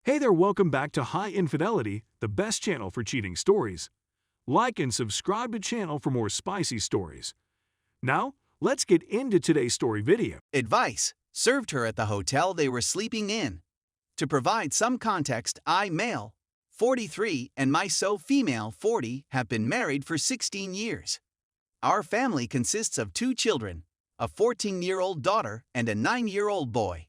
Hey there, welcome back to High Infidelity, the best channel for cheating stories. Like and subscribe to channel for more spicy stories. Now, let's get into today's story video. Advice served her at the hotel they were sleeping in. To provide some context, I, male, 43, and my female, 40, have been married for 16 years. Our family consists of 2 children, a 14-year-old daughter and a 9-year-old boy.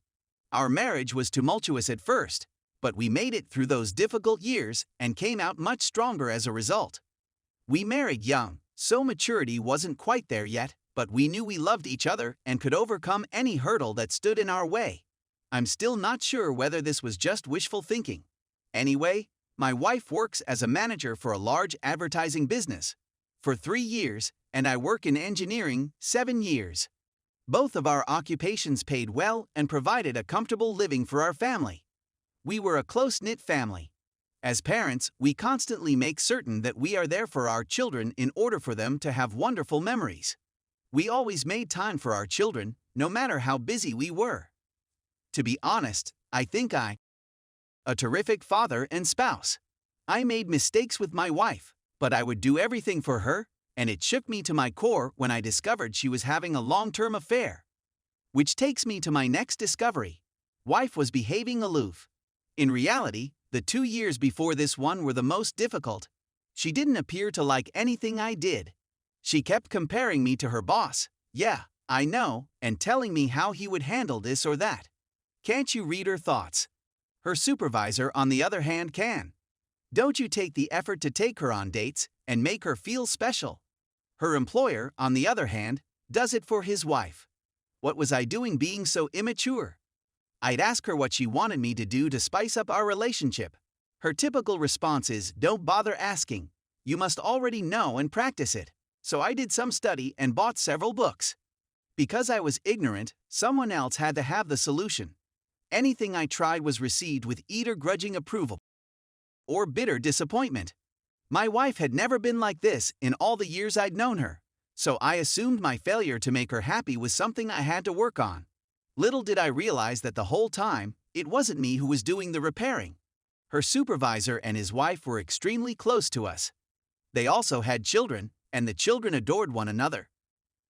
Our marriage was tumultuous at first, but we made it through those difficult years and came out much stronger as a result. We married young, so maturity wasn't quite there yet, but we knew we loved each other and could overcome any hurdle that stood in our way. I'm still not sure whether this was just wishful thinking. Anyway, my wife works as a manager for a large advertising business for 3 years, and I work in engineering 7 years. Both of our occupations paid well and provided a comfortable living for our family. We were a close-knit family. As parents, we constantly make certain that we are there for our children in order for them to have wonderful memories. We always made time for our children, no matter how busy we were. To be honest, I think I'm a terrific father and spouse. I made mistakes with my wife, but I would do everything for her, and it shook me to my core when I discovered she was having a long-term affair. Which takes me to my next discovery. Wife was behaving aloof. In reality, the 2 years before this one were the most difficult. She didn't appear to like anything I did. She kept comparing me to her boss, yeah, I know, and telling me how he would handle this or that. Can't you read her thoughts? Her supervisor, on the other hand, can. Don't you take the effort to take her on dates and make her feel special? Her employer, on the other hand, does it for his wife. What was I doing being so immature? I'd ask her what she wanted me to do to spice up our relationship. Her typical response is, "Don't bother asking. You must already know and practice it." So I did some study and bought several books. Because I was ignorant, someone else had to have the solution. Anything I tried was received with either grudging approval or bitter disappointment. My wife had never been like this in all the years I'd known her, so I assumed my failure to make her happy was something I had to work on. Little did I realize that the whole time, it wasn't me who was doing the repairing. Her supervisor and his wife were extremely close to us. They also had children, and the children adored one another.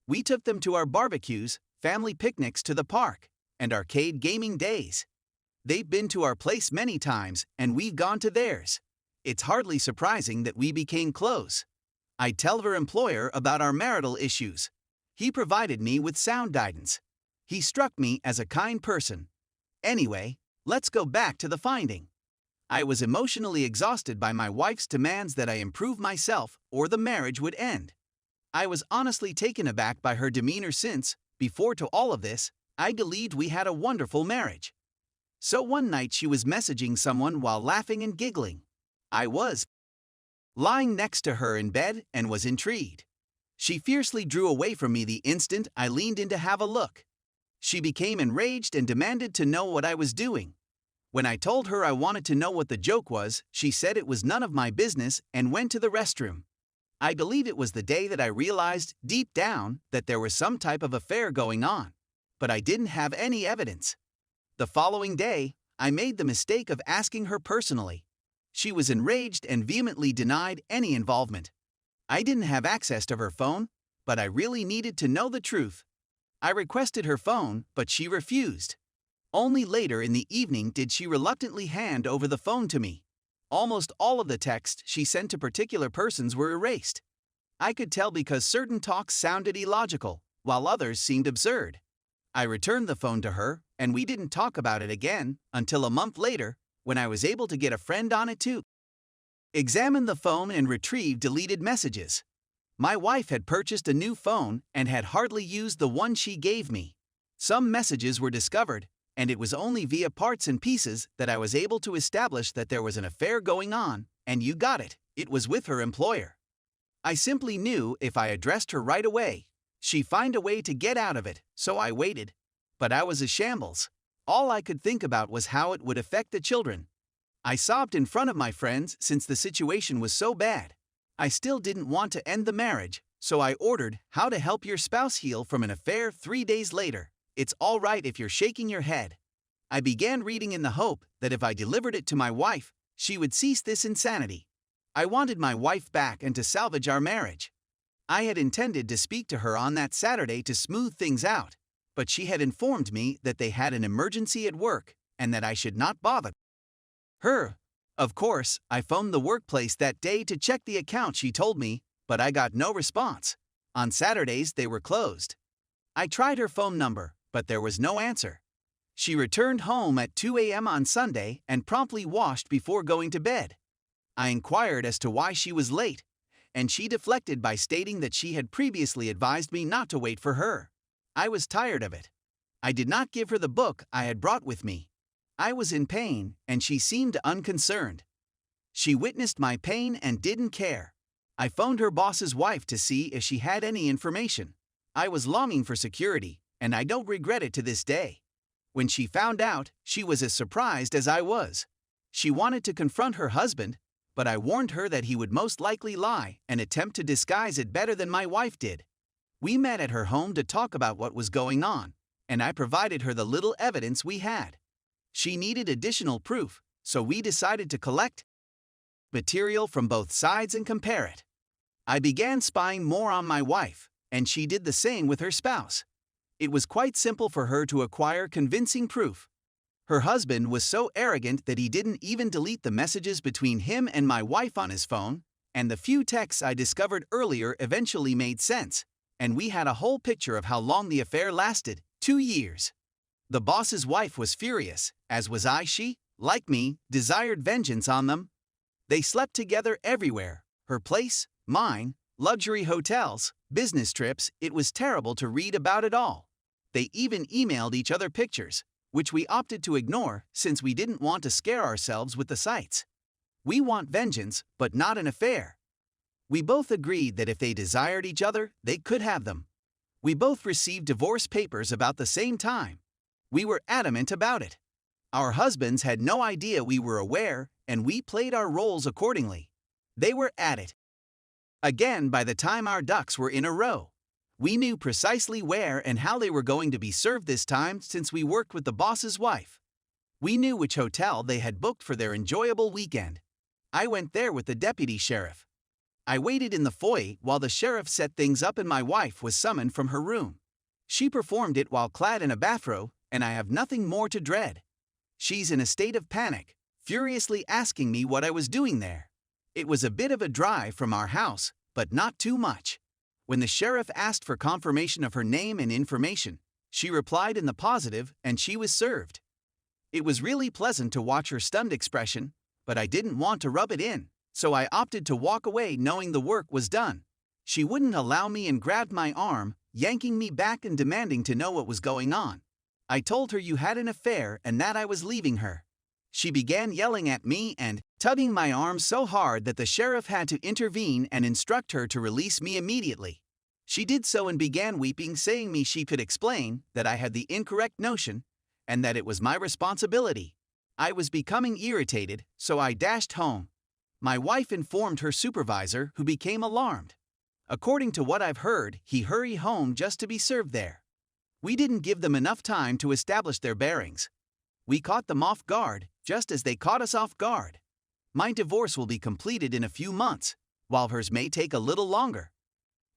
We took them to our barbecues, family picnics to the park, and arcade gaming days. They've been to our place many times, and we've gone to theirs. It's hardly surprising that we became close. I tell her employer about our marital issues. He provided me with sound guidance. He struck me as a kind person. Anyway, let's go back to the finding. I was emotionally exhausted by my wife's demands that I improve myself or the marriage would end. I was honestly taken aback by her demeanor since, before to all of this, I believed we had a wonderful marriage. So one night she was messaging someone while laughing and giggling. I was lying next to her in bed and was intrigued. She fiercely drew away from me the instant I leaned in to have a look. She became enraged and demanded to know what I was doing. When I told her I wanted to know what the joke was, she said it was none of my business and went to the restroom. I believe it was the day that I realized, deep down, that there was some type of affair going on, but I didn't have any evidence. The following day, I made the mistake of asking her personally. She was enraged and vehemently denied any involvement. I didn't have access to her phone, but I really needed to know the truth. I requested her phone, but she refused. Only later in the evening did she reluctantly hand over the phone to me. Almost all of the texts she sent to particular persons were erased. I could tell because certain talks sounded illogical, while others seemed absurd. I returned the phone to her, and we didn't talk about it again until a month later, when I was able to get a friend on it to examine the phone and retrieve deleted messages. My wife had purchased a new phone and had hardly used the one she gave me. Some messages were discovered, and it was only via parts and pieces that I was able to establish that there was an affair going on, and you got it, it was with her employer. I simply knew if I addressed her right away, she'd find a way to get out of it, so I waited. But I was a shambles. All I could think about was how it would affect the children. I sobbed in front of my friends since the situation was so bad. I still didn't want to end the marriage, so I ordered How to Help Your Spouse Heal from an Affair 3 days later. It's all right if you're shaking your head. I began reading in the hope that if I delivered it to my wife, she would cease this insanity. I wanted my wife back and to salvage our marriage. I had intended to speak to her on that Saturday to smooth things out, but she had informed me that they had an emergency at work and that I should not bother her. Of course, I phoned the workplace that day to check the account she told me, but I got no response. On Saturdays, they were closed. I tried her phone number, but there was no answer. She returned home at 2 a.m. on Sunday and promptly washed before going to bed. I inquired as to why she was late, and she deflected by stating that she had previously advised me not to wait for her. I was tired of it. I did not give her the book I had brought with me. I was in pain, and she seemed unconcerned. She witnessed my pain and didn't care. I phoned her boss's wife to see if she had any information. I was longing for security, and I don't regret it to this day. When she found out, she was as surprised as I was. She wanted to confront her husband, but I warned her that he would most likely lie and attempt to disguise it better than my wife did. We met at her home to talk about what was going on, and I provided her the little evidence we had. She needed additional proof, so we decided to collect material from both sides and compare it. I began spying more on my wife, and she did the same with her spouse. It was quite simple for her to acquire convincing proof. Her husband was so arrogant that he didn't even delete the messages between him and my wife on his phone, and the few texts I discovered earlier eventually made sense, and we had a whole picture of how long the affair lasted, 2 years. The boss's wife was furious, as was I. She, like me, desired vengeance on them. They slept together everywhere, her place, mine, luxury hotels, business trips. It was terrible to read about it all. They even emailed each other pictures, which we opted to ignore since we didn't want to scare ourselves with the sights. We want vengeance, but not an affair. We both agreed that if they desired each other, they could have them. We both received divorce papers about the same time. We were adamant about it. Our husbands had no idea we were aware, and we played our roles accordingly. They were at it again by the time our ducks were in a row. We knew precisely where and how they were going to be served this time since we worked with the boss's wife. We knew which hotel they had booked for their enjoyable weekend. I went there with the deputy sheriff. I waited in the foyer while the sheriff set things up and my wife was summoned from her room. She performed it while clad in a bathrobe, and I have nothing more to dread. She's in a state of panic, furiously asking me what I was doing there. It was a bit of a drive from our house, but not too much. When the sheriff asked for confirmation of her name and information, she replied in the positive and she was served. It was really pleasant to watch her stunned expression, but I didn't want to rub it in, so I opted to walk away knowing the work was done. She wouldn't allow me and grabbed my arm, yanking me back and demanding to know what was going on. I told her you had an affair and that I was leaving her. She began yelling at me and tugging my arm so hard that the sheriff had to intervene and instruct her to release me immediately. She did so and began weeping, saying me she could explain that I had the incorrect notion and that it was my responsibility. I was becoming irritated, so I dashed home. My wife informed her supervisor, who became alarmed. According to what I've heard, he hurried home just to be served there. We didn't give them enough time to establish their bearings. We caught them off guard, just as they caught us off guard. My divorce will be completed in a few months, while hers may take a little longer.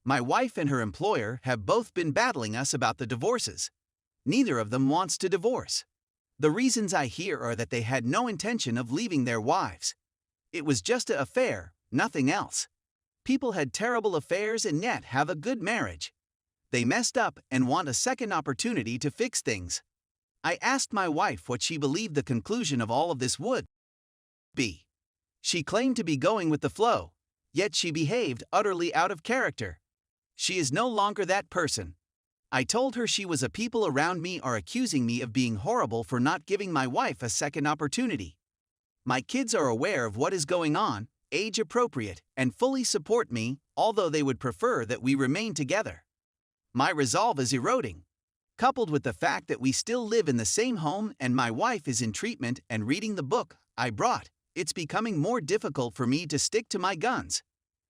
My wife and her employer have both been battling us about the divorces. Neither of them wants to divorce. The reasons I hear are that they had no intention of leaving their wives. It was just an affair, nothing else. People had terrible affairs and yet have a good marriage. They messed up and want a second opportunity to fix things. I asked my wife what she believed the conclusion of all of this would be. She claimed to be going with the flow, yet she behaved utterly out of character. She is no longer that person. I told her she was people around me are accusing me of being horrible for not giving my wife a second opportunity. My kids are aware of what is going on, age appropriate, and fully support me, although they would prefer that we remain together. My resolve is eroding. Coupled with the fact that we still live in the same home and my wife is in treatment and reading the book I brought, it's becoming more difficult for me to stick to my guns.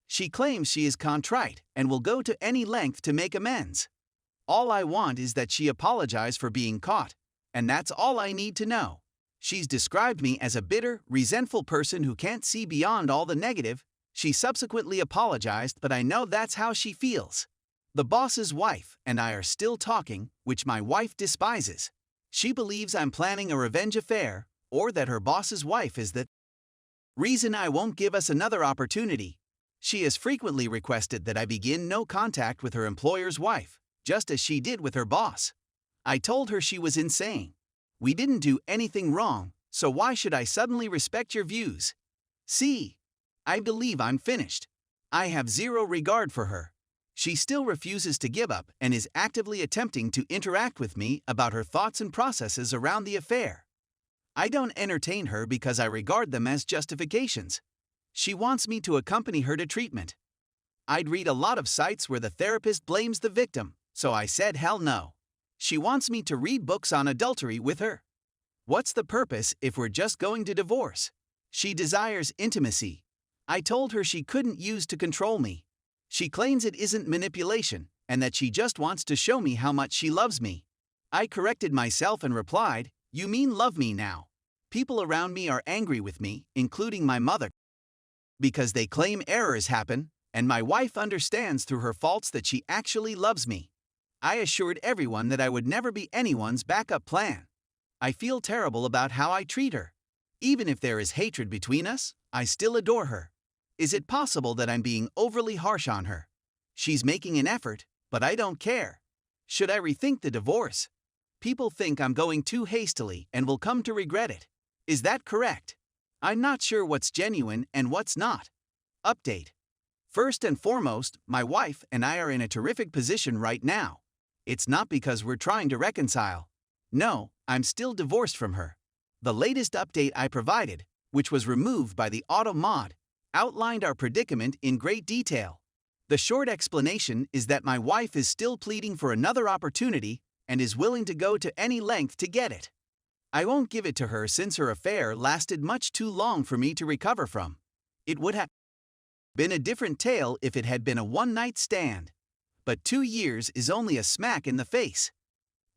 She claims she is contrite and will go to any length to make amends. All I want is that she apologize for being caught, and that's all I need to know. She's described me as a bitter, resentful person who can't see beyond all the negative. She subsequently apologized, but I know that's how she feels. The boss's wife and I are still talking, which my wife despises. She believes I'm planning a revenge affair, or that her boss's wife is the reason I won't give us another opportunity. She has frequently requested that I begin no contact with her employer's wife, just as she did with her boss. I told her she was insane. We didn't do anything wrong, so why should I suddenly respect your views? See, I believe I'm finished. I have zero regard for her. She still refuses to give up and is actively attempting to interact with me about her thoughts and processes around the affair. I don't entertain her because I regard them as justifications. She wants me to accompany her to treatment. I'd read a lot of sites where the therapist blames the victim, so I said hell no. She wants me to read books on adultery with her. What's the purpose if we're just going to divorce? She desires intimacy. I told her she couldn't use to control me. She claims it isn't manipulation, and that she just wants to show me how much she loves me. I corrected myself and replied, "You mean love me now." People around me are angry with me, including my mother, because they claim errors happen, and my wife understands through her faults that she actually loves me. I assured everyone that I would never be anyone's backup plan. I feel terrible about how I treat her. Even if there is hatred between us, I still adore her. Is it possible that I'm being overly harsh on her? She's making an effort, but I don't care. Should I rethink the divorce? People think I'm going too hastily and will come to regret it. Is that correct? I'm not sure what's genuine and what's not. Update. First and foremost, my wife and I are in a terrific position right now. It's not because we're trying to reconcile. No, I'm still divorced from her. The latest update I provided, which was removed by the auto mod, outlined our predicament in great detail. The short explanation is that my wife is still pleading for another opportunity and is willing to go to any length to get it. I won't give it to her since her affair lasted much too long for me to recover from. It would have been a different tale if it had been a one-night stand. But 2 years is only a smack in the face.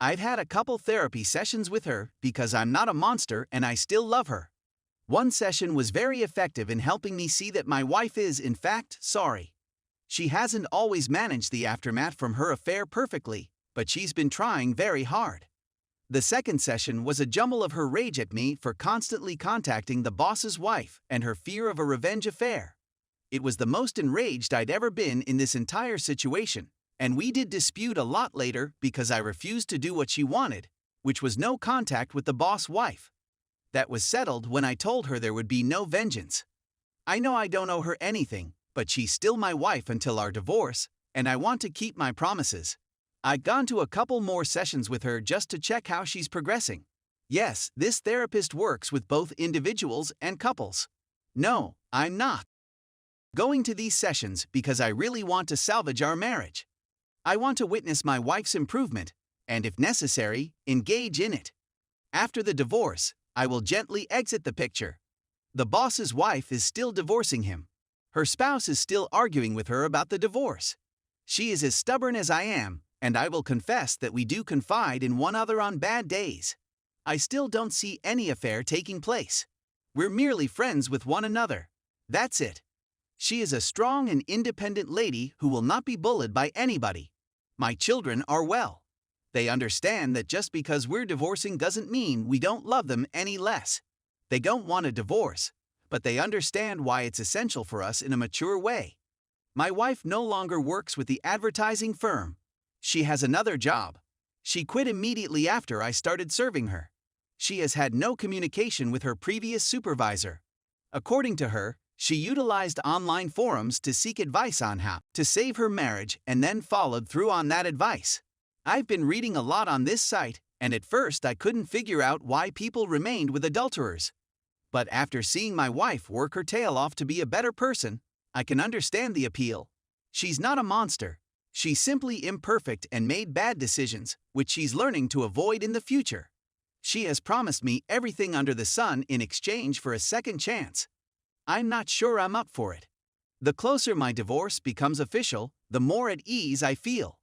I've had a couple therapy sessions with her because I'm not a monster and I still love her. One session was very effective in helping me see that my wife is, in fact, sorry. She hasn't always managed the aftermath from her affair perfectly, but she's been trying very hard. The second session was a jumble of her rage at me for constantly contacting the boss's wife and her fear of a revenge affair. It was the most enraged I'd ever been in this entire situation, and we did dispute a lot later because I refused to do what she wanted, which was no contact with the boss wife. That was settled when I told her there would be no vengeance. I know I don't owe her anything, but she's still my wife until our divorce, and I want to keep my promises. I've gone to a couple more sessions with her just to check how she's progressing. Yes, this therapist works with both individuals and couples. No, I'm not going to these sessions because I really want to salvage our marriage. I want to witness my wife's improvement, and if necessary, engage in it. After the divorce, I will gently exit the picture. The boss's wife is still divorcing him. Her spouse is still arguing with her about the divorce. She is as stubborn as I am, and I will confess that we do confide in one another on bad days. I still don't see any affair taking place. We're merely friends with one another. That's it. She is a strong and independent lady who will not be bullied by anybody. My children are well. They understand that just because we're divorcing doesn't mean we don't love them any less. They don't want a divorce, but they understand why it's essential for us in a mature way. My wife no longer works with the advertising firm. She has another job. She quit immediately after I started serving her. She has had no communication with her previous supervisor. According to her, she utilized online forums to seek advice on how to save her marriage and then followed through on that advice. I've been reading a lot on this site, and at first I couldn't figure out why people remained with adulterers. But after seeing my wife work her tail off to be a better person, I can understand the appeal. She's not a monster. She's simply imperfect and made bad decisions, which she's learning to avoid in the future. She has promised me everything under the sun in exchange for a second chance. I'm not sure I'm up for it. The closer my divorce becomes official, the more at ease I feel.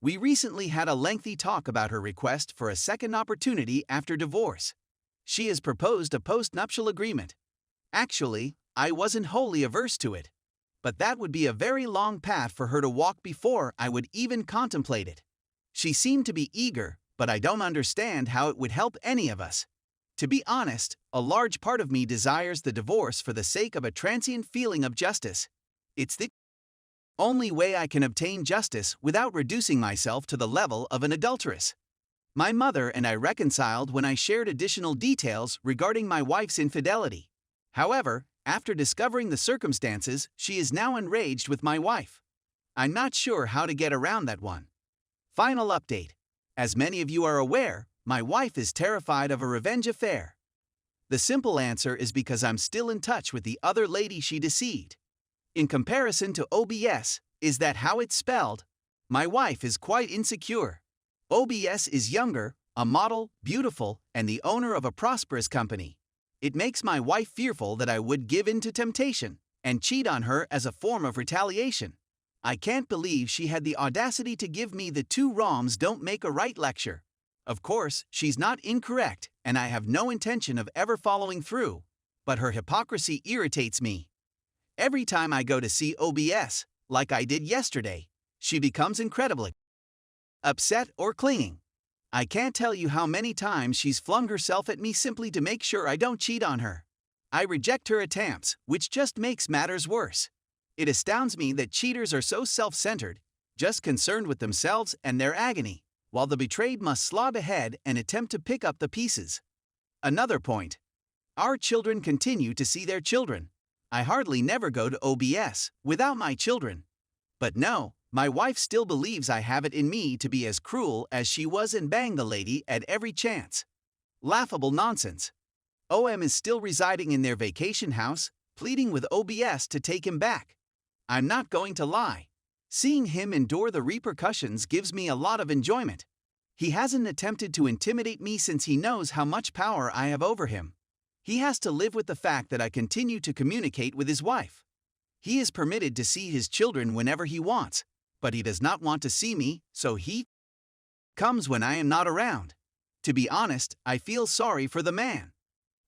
We recently had a lengthy talk about her request for a second opportunity after divorce. She has proposed a post-nuptial agreement. Actually, I wasn't wholly averse to it. But that would be a very long path for her to walk before I would even contemplate it. She seemed to be eager, but I don't understand how it would help any of us. To be honest, a large part of me desires the divorce for the sake of a transient feeling of justice. It's the only way I can obtain justice without reducing myself to the level of an adulteress. My mother and I reconciled when I shared additional details regarding my wife's infidelity. However, after discovering the circumstances, she is now enraged with my wife. I'm not sure how to get around that one. Final update. As many of you are aware, my wife is terrified of a revenge affair. The simple answer is because I'm still in touch with the other lady she deceived. In comparison to OBS, is that how it's spelled? My wife is quite insecure. OBS is younger, a model, beautiful, and the owner of a prosperous company. It makes my wife fearful that I would give in to temptation and cheat on her as a form of retaliation. I can't believe she had the audacity to give me the two wrongs don't make a right lecture. Of course, she's not incorrect, and I have no intention of ever following through, but her hypocrisy irritates me. Every time I go to see OBS, like I did yesterday, she becomes incredibly upset or clinging. I can't tell you how many times she's flung herself at me simply to make sure I don't cheat on her. I reject her attempts, which just makes matters worse. It astounds me that cheaters are so self-centered, just concerned with themselves and their agony, while the betrayed must slob ahead and attempt to pick up the pieces. Another point. Our children continue to see their children. I hardly never go to OBS without my children. But no, my wife still believes I have it in me to be as cruel as she was and bang the lady at every chance. Laughable nonsense. OM is still residing in their vacation house, pleading with OBS to take him back. I'm not going to lie. Seeing him endure the repercussions gives me a lot of enjoyment. He hasn't attempted to intimidate me since he knows how much power I have over him. He has to live with the fact that I continue to communicate with his wife. He is permitted to see his children whenever he wants, but he does not want to see me, so he comes when I am not around. To be honest, I feel sorry for the man.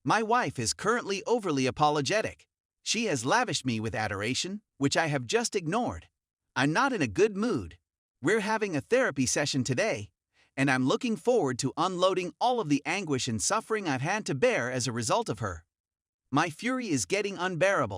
My wife is currently overly apologetic. She has lavished me with adoration, which I have just ignored. I'm not in a good mood. We're having a therapy session today, and I'm looking forward to unloading all of the anguish and suffering I've had to bear as a result of her. My fury is getting unbearable.